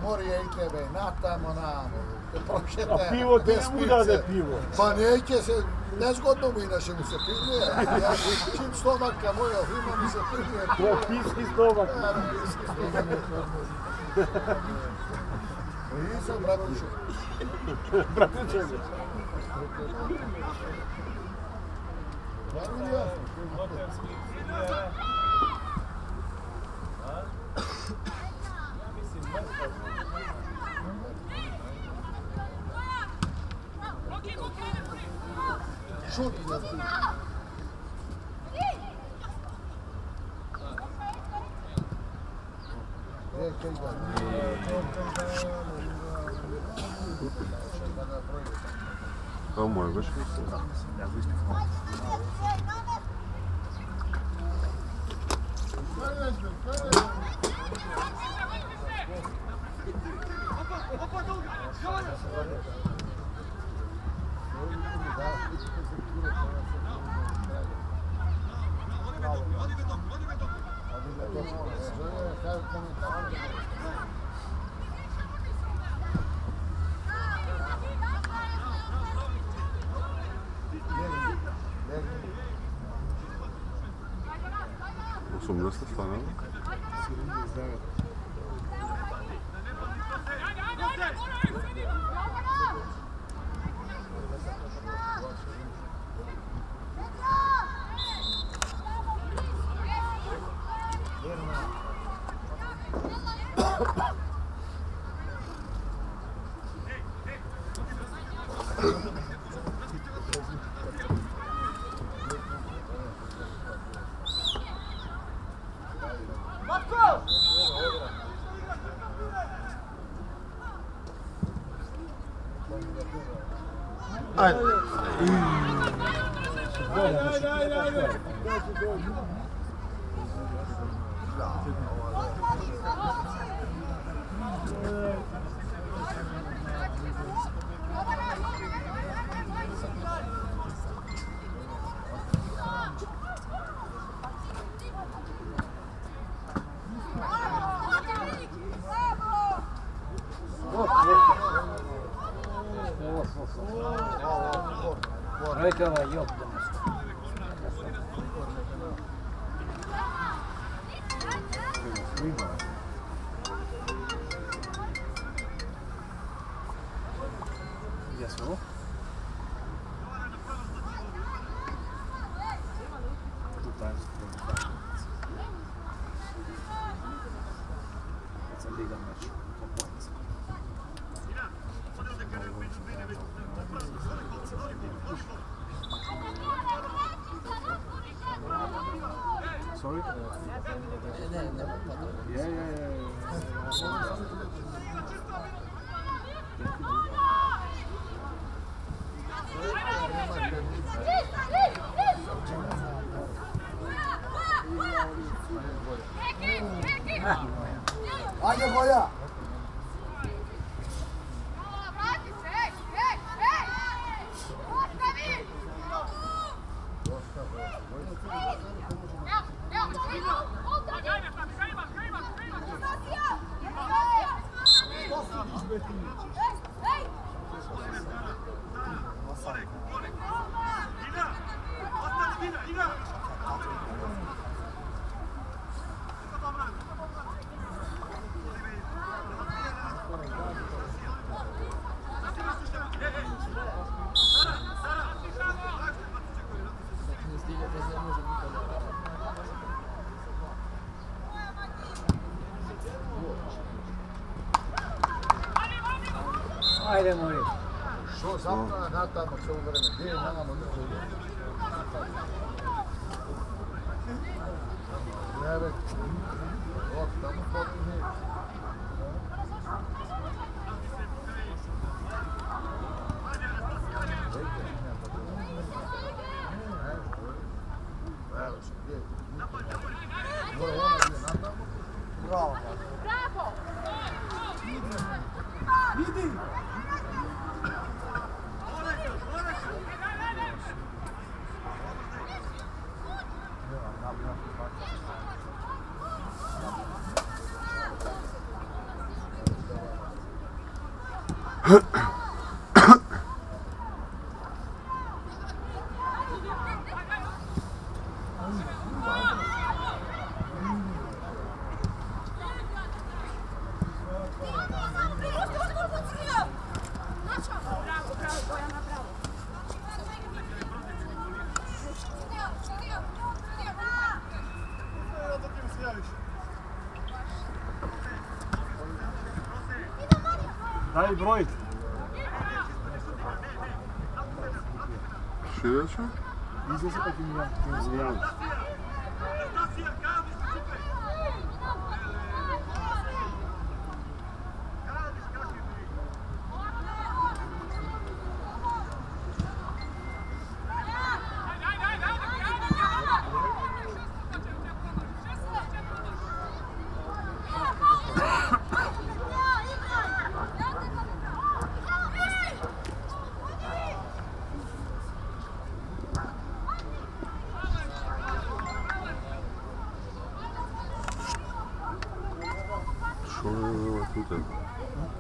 umorije i tebe, natamo namo. A pivo ti ne mu dade pivo. Pa neće se, nezgodno mi inače mi se pivnije. Ja čim stomaka moja ima mi se pivnije. To je piski stomak. Nisam bratušu. Bratuče. Šut. По-моему, вышли. Сумлёсно стало. Рыкова, ёпта. Yes, no? Two times. It's a legal match for points. Sorry? Yeah. Ajde Boja! Ajde, moj. Što zapna natamo cijelo vreme? Gdje je nama niko ide? Devet. Rok, tamo potpuno. Evo se, gdje je? Mora ona gdje natamo? Bravo. Bravo! Vidi! Daj broj. Sljedeće? Izlazi pa ti mi ja.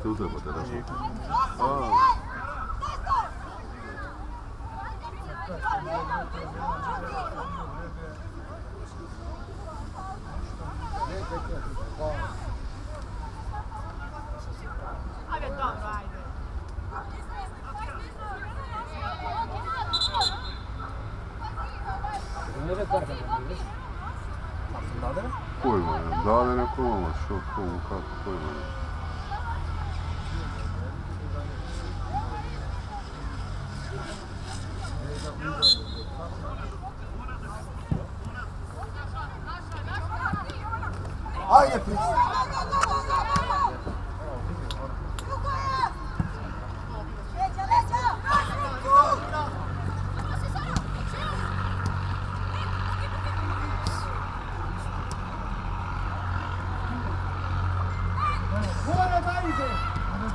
Tu treba teraz. Ajde, dobro, ajde. Pojma, dade neko mama, što, komu, kako, pojma. Ajde, pris!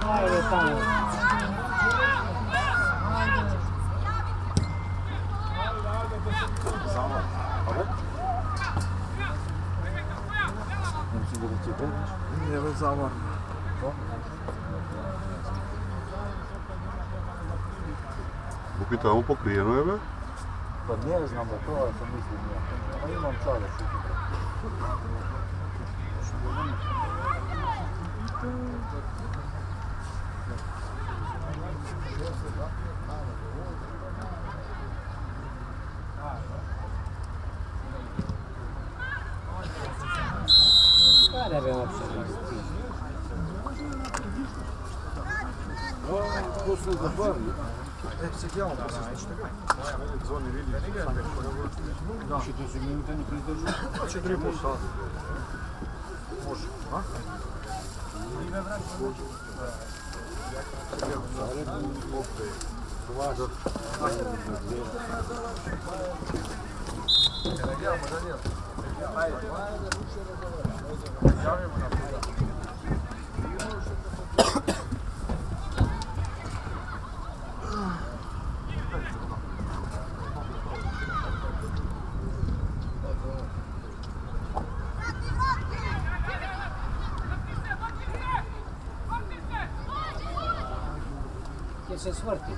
Ajde tamo. Nije već zavar. Buki tamo pokrijeno je, be? Pa ne znam da to, sam mislim ja. Pa imam čada šuti. Care avea opțiune? Ko su zabarni? Se chiama questo zone vidi. Da. Ще 10 минути не придержу. C'è 3 passati. Može, a? Andiamo, Daniel. Andiamo na puta. Che se sforti.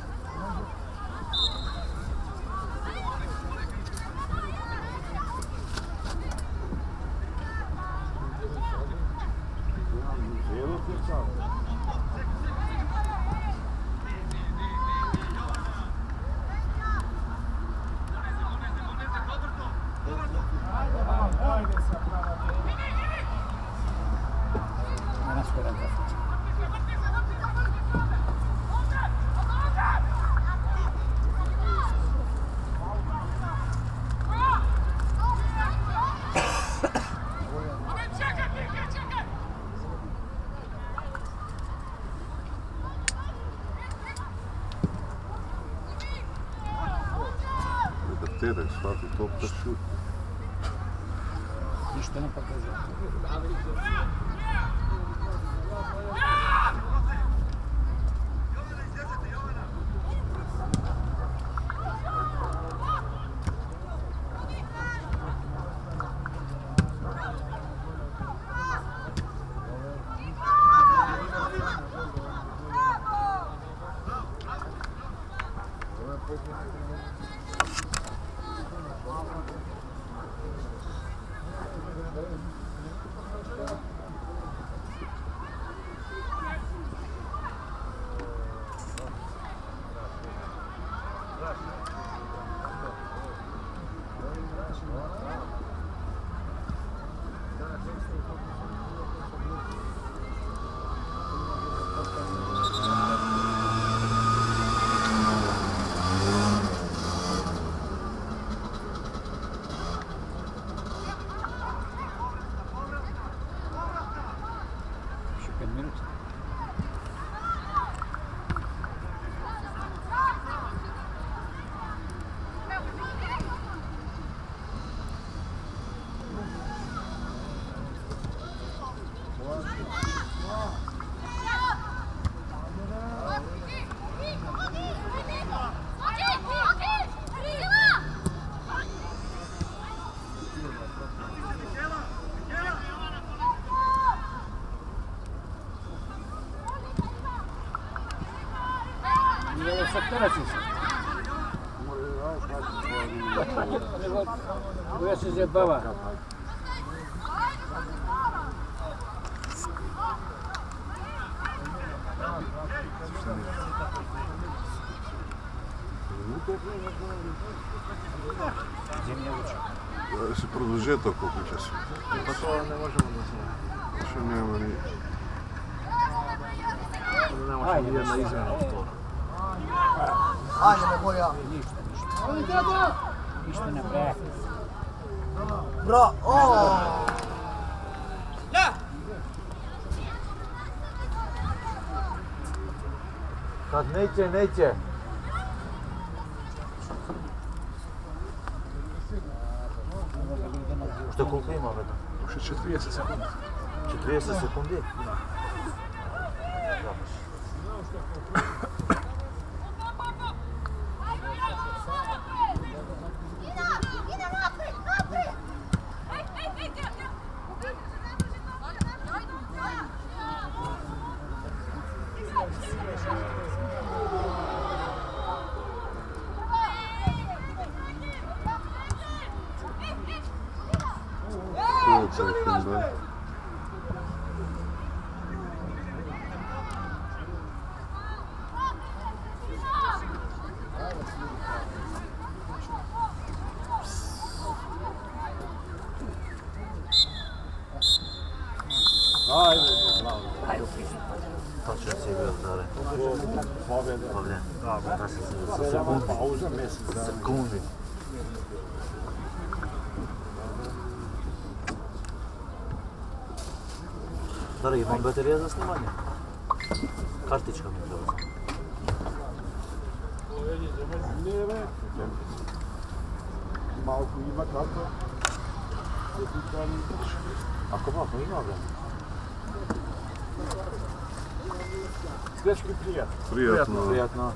Tedak svaki topka šut. Ništa ne pokaže. 5 minuta. Ovo sad terači se. Ovo se zjebava. Zemlja uče. Se produžetak koliko časa? Pa to ne možemo da znamo. Še nema ni... Ne možemo ni jedna izmjena od toga. Ajde, ne boja. Ništa ne pre. Bra, Kad neće, neće. Što koliko ima već? Še 40 sekundi. 40 sekundi? Секунда. Точно се игра, да. Pobjeda. Да, се Samo pauza mjesec dana. секунди. Дали, имам батерија за снимање. Картичка ми треба. Ne, bе. Malko ima kako. Ако малко има, бе. Srećki prijatno. Приятно. Пријатно.